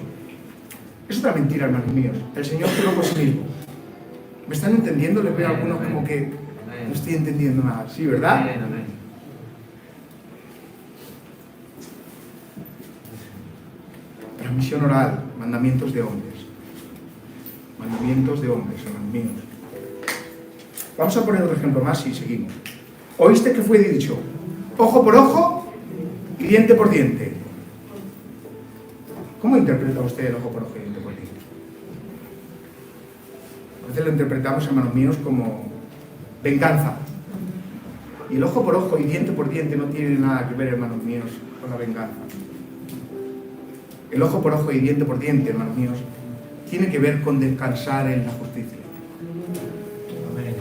Es otra mentira, hermanos míos. El Señor juró por sí mismo. ¿Me están entendiendo? Les veo a algunos como que no estoy entendiendo nada. Sí, ¿verdad? Transmisión oral, mandamientos de hombres. Mandamientos de hombres, hermanos míos. Vamos a poner otro ejemplo más y seguimos. ¿Oíste que fue dicho? Ojo por ojo y diente por diente. ¿Cómo interpreta usted el ojo por ojo y diente por diente? A veces lo interpretamos, hermanos míos, como venganza. Y el ojo por ojo y diente por diente no tiene nada que ver, hermanos míos, con la venganza. El ojo por ojo y diente por diente, hermanos míos, tiene que ver con descansar en la justicia. Amén.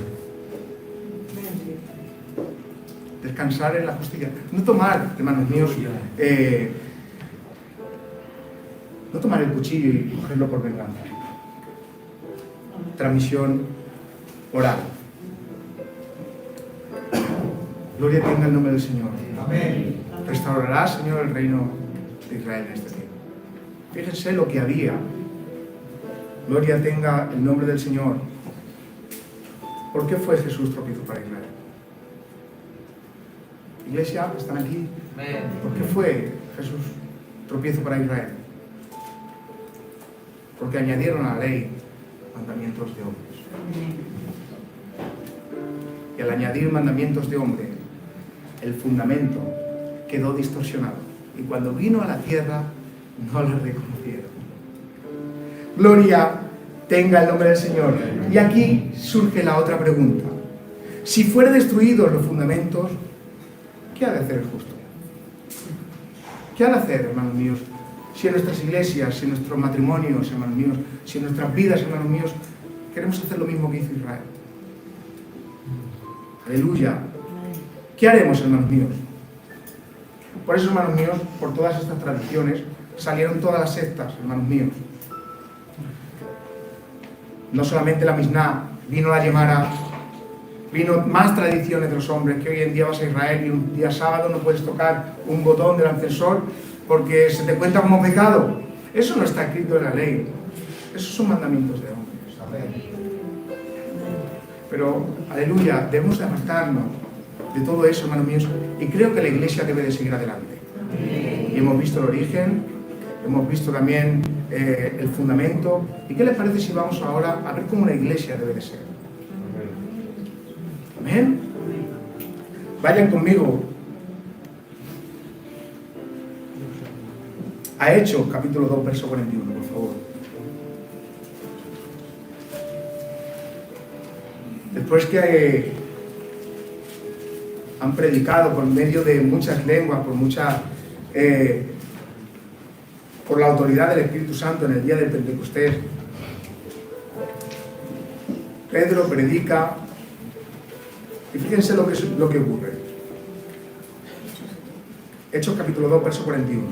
Descansar en la justicia. No tomar, hermanos míos, no tomar el cuchillo y cogerlo por venganza. Transmisión oral. Gloria tenga el nombre del Señor. Amén. Restaurará, Señor, el reino de Israel en este tiempo. Fíjense lo que había. Gloria tenga el nombre del Señor. ¿Por qué fue Jesús tropiezo para Israel? Iglesia, ¿están aquí? ¿Por qué fue Jesús tropiezo para Israel? Porque añadieron a la ley mandamientos de hombres. Y al añadir mandamientos de hombre, el fundamento quedó distorsionado. Y cuando vino a la tierra, no lo reconocieron. Gloria tenga el nombre del Señor. Y aquí surge la otra pregunta. Si fuera destruidos los fundamentos, ¿qué ha de hacer el justo? ¿Qué ha de hacer, hermanos míos? Si en nuestras iglesias, si en nuestros matrimonios, hermanos míos, si en nuestras vidas, hermanos míos, queremos hacer lo mismo que hizo Israel. Aleluya. ¿Qué haremos, hermanos míos? Por eso, hermanos míos, por todas estas tradiciones, salieron todas las sectas, hermanos míos. No solamente la Misná, vino la Yemara, vino más tradiciones de los hombres, que hoy en día vas a Israel y un día sábado no puedes tocar un botón del ascensor porque se te cuenta como pecado. Eso no está escrito en la ley. Esos son mandamientos de hombres. Amén. Pero, aleluya, debemos de apartarnos de todo eso, hermanos míos, y creo que la iglesia debe de seguir adelante. Y hemos visto el origen, hemos visto también el fundamento. ¿Y qué les parece si vamos ahora a ver cómo una iglesia debe de ser? Amén. Vayan conmigo a Hechos, capítulo 2, verso 41, por favor. Después que han predicado por medio de muchas lenguas, por la autoridad del Espíritu Santo en el día del Pentecostés, Pedro predica y fíjense lo que ocurre. Hechos capítulo 2, verso 41.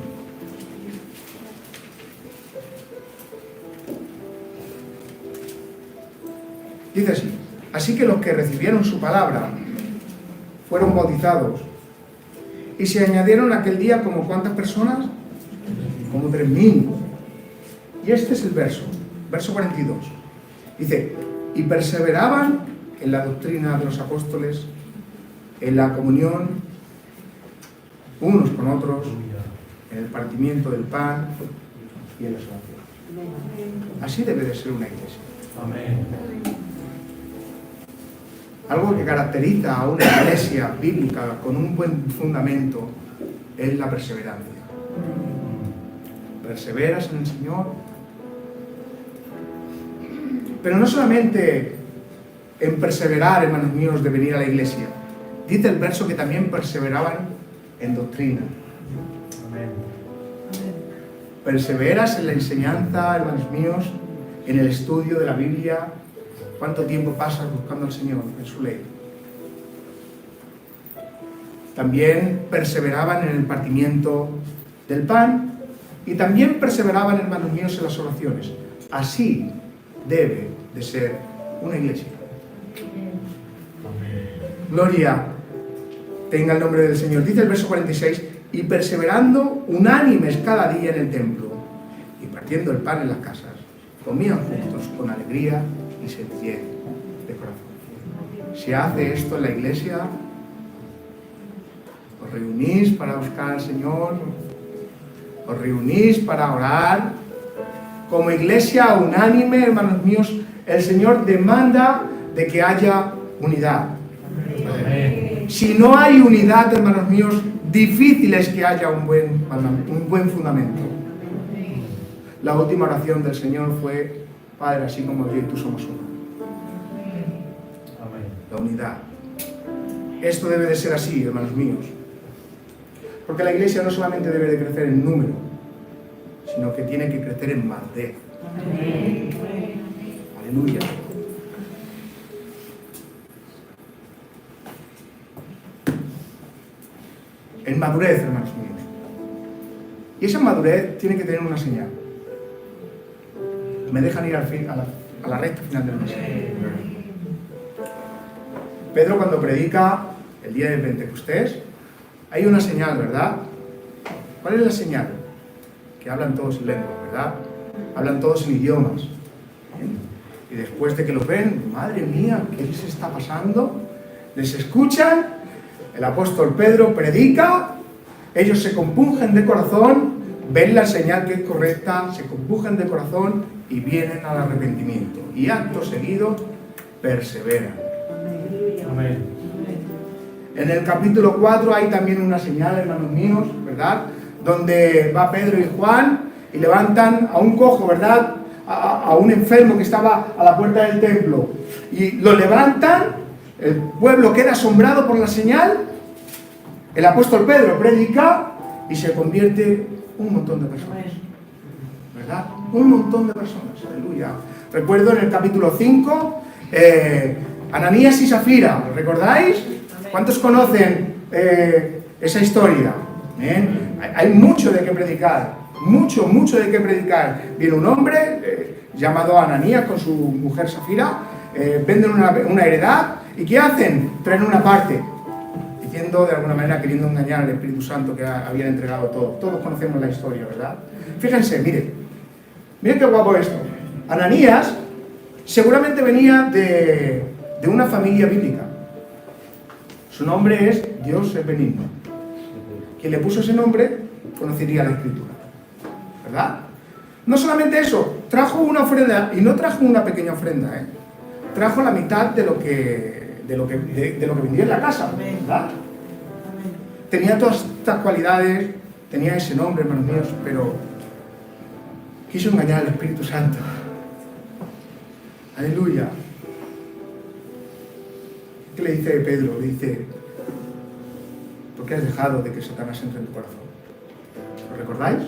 Dice así: así que los que recibieron su palabra fueron bautizados, y se añadieron aquel día como ¿cuántas personas? Como 3.000. Y este es el verso 42. Dice: y perseveraban en la doctrina de los apóstoles, en la comunión unos con otros, en el partimiento del pan y en las oraciones. Así debe de ser una iglesia. Amén. Algo que caracteriza a una iglesia bíblica con un buen fundamento es la perseverancia. Perseveras en el Señor. Pero no solamente en perseverar, hermanos míos, de venir a la iglesia. Dice el verso que también perseveraban en doctrina. Amén. Perseveras en la enseñanza, hermanos míos, en el estudio de la Biblia. ¿Cuánto tiempo pasas buscando al Señor en su ley? También perseveraban en el partimiento del pan y también perseveraban, hermanos míos, en las oraciones. Así debe de ser una iglesia. Gloria tenga el nombre del Señor. Dice el verso 46, y perseverando unánimes cada día en el templo, y partiendo el pan en las casas, comían juntos con alegría y sencillez de corazón. Se hace esto en la iglesia, os reunís para buscar al Señor, os reunís para orar, como iglesia unánime, hermanos míos, el Señor demanda de que haya unidad. Amén. Si no hay unidad, hermanos míos, difícil es que haya un buen fundamento. La última oración del Señor fue, Padre, así como yo y tú somos uno. La unidad. Esto debe de ser así, hermanos míos. Porque la iglesia no solamente debe de crecer en número, sino que tiene que crecer en madurez. Aleluya. En madurez, hermanos míos. Y esa madurez tiene que tener una señal. Me dejan ir a la recta final del mensaje. Pedro, cuando predica el día de Pentecostés, hay una señal, ¿verdad? ¿Cuál es la señal? Que hablan todos en lenguas, ¿verdad? Hablan todos en idiomas. Y después de que lo ven, madre mía, ¿qué les está pasando? Les escuchan, el apóstol Pedro predica, ellos se compungen de corazón, ven la señal que es correcta, se compungen de corazón y vienen al arrepentimiento. Y acto seguido, perseveran. Amén. En el capítulo 4 hay también una señal, hermanos míos, ¿verdad? Donde va Pedro y Juan y levantan a un cojo, ¿verdad? A un enfermo que estaba a la puerta del templo. Y lo levantan, el pueblo queda asombrado por la señal, el apóstol Pedro predica y se convierte un montón de personas. ¿Verdad? Un montón de personas, aleluya. Recuerdo en el capítulo 5, Ananías y Zafira, ¿os recordáis? ¿Cuántos conocen esa historia? Hay mucho de qué predicar, mucho de qué predicar. Viene un hombre llamado Ananías con su mujer Zafira, venden una heredad, ¿y qué hacen? Traen una parte, diciendo de alguna manera, queriendo engañar al Espíritu Santo que habían entregado todo. Todos conocemos la historia, ¿verdad? Fíjense, miren qué guapo esto. Ananías seguramente venía de una familia bíblica. Su nombre es Dios es benigno. Quien le puso ese nombre conocería la Escritura, ¿verdad? No solamente eso, trajo una ofrenda, y no trajo una pequeña ofrenda, trajo la mitad de lo que vendía en la casa, ¿verdad? Tenía todas estas cualidades, tenía ese nombre, hermanos míos, pero quiso engañar al Espíritu Santo. Aleluya. ¿Qué le dice Pedro? Le dice, ¿por qué has dejado de que Satanás entre en tu corazón? ¿Lo recordáis?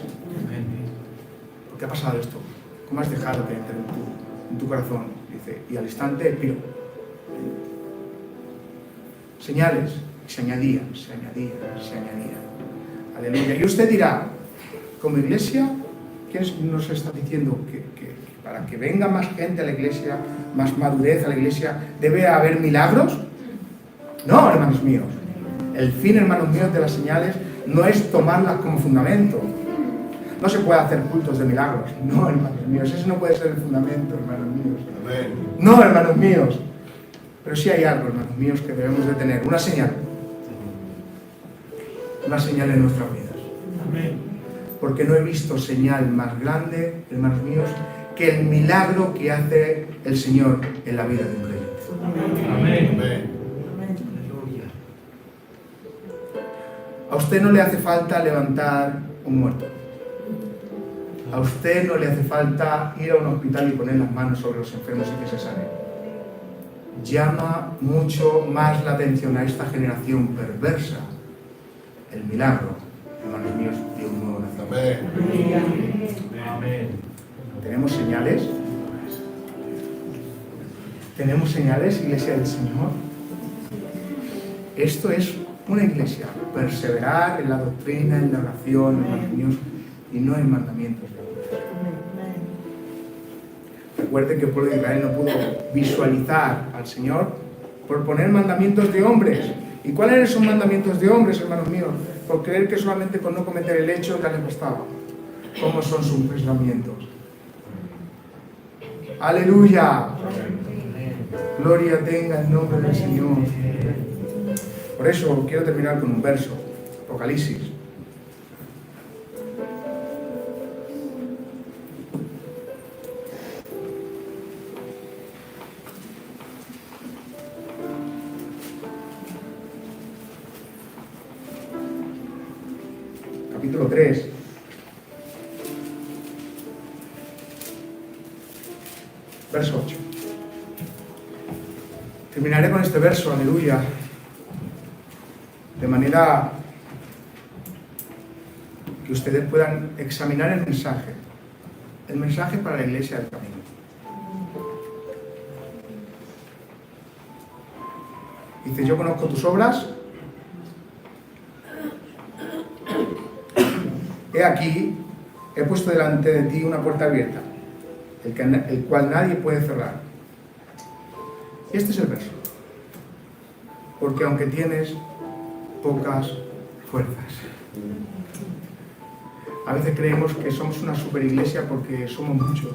¿Por qué ha pasado esto? ¿Cómo has dejado que entre en tu corazón? Dice, y al instante expiró. Señales, se añadían. Aleluya. Y usted dirá, como iglesia, ¿quién nos está diciendo que para que venga más gente a la iglesia, más madurez a la iglesia, debe haber milagros? No, hermanos míos. El fin, hermanos míos, de las señales no es tomarlas como fundamento. No se puede hacer cultos de milagros. No, hermanos míos, ese no puede ser el fundamento, hermanos míos. Amén. No, hermanos míos. Pero sí hay algo, hermanos míos, que debemos de tener. Una señal. Una señal en nuestras vidas. Amén. Porque no he visto señal más grande, hermanos míos, que el milagro que hace el Señor en la vida de un creyente. Amén. Amén. A usted no le hace falta levantar un muerto. A usted no le hace falta ir a un hospital y poner las manos sobre los enfermos y que se sanen. Llama mucho más la atención a esta generación perversa el milagro, hermanos míos, de un nuevo nacimiento. Amén. ¿Tenemos señales? ¿Tenemos señales, iglesia del Señor? Esto es una iglesia, perseverar en la doctrina, en la oración, hermanos míos, y no en mandamientos de hombres. Recuerden que el pueblo de Israel no pudo visualizar al Señor por poner mandamientos de hombres, ¿Y cuáles eran esos mandamientos de hombres, hermanos míos? Por creer que solamente con no cometer el hecho ya les bastaba. ¿Cómo son sus pensamientos? ¡Aleluya! Gloria tenga el nombre del Señor. Por eso quiero terminar con un verso. Apocalipsis. Capítulo 3. Verso 8. Terminaré con este verso, aleluya, de manera que ustedes puedan examinar el mensaje para la iglesia del camino. Dice, yo conozco tus obras. He aquí, he puesto delante de ti una puerta abierta, el cual nadie puede cerrar. Y este es el verso. Porque aunque tienes pocas fuerzas. A veces creemos que somos una super iglesia porque somos muchos.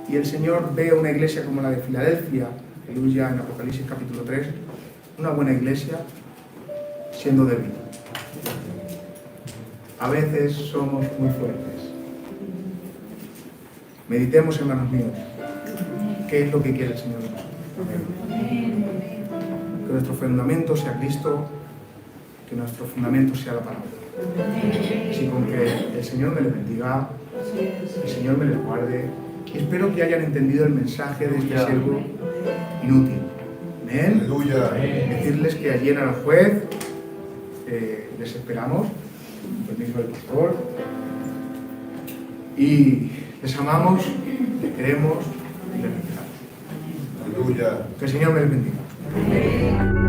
Y el Señor ve una iglesia como la de Filadelfia, aleluya, en Apocalipsis capítulo 3, una buena iglesia siendo débil. A veces somos muy fuertes. Meditemos, hermanos míos, qué es lo que quiere el Señor de nosotros. Que nuestro fundamento sea Cristo, que nuestro fundamento sea la palabra. Así con que el Señor me les bendiga, el Señor me les guarde, y espero que hayan entendido el mensaje de este siervo inútil. Amén. Aleluya. Decirles que allí en Aranjuez les esperamos, con permiso del pastor, y les amamos, les queremos y les respetamos. Aleluya. Que el Señor me les bendiga.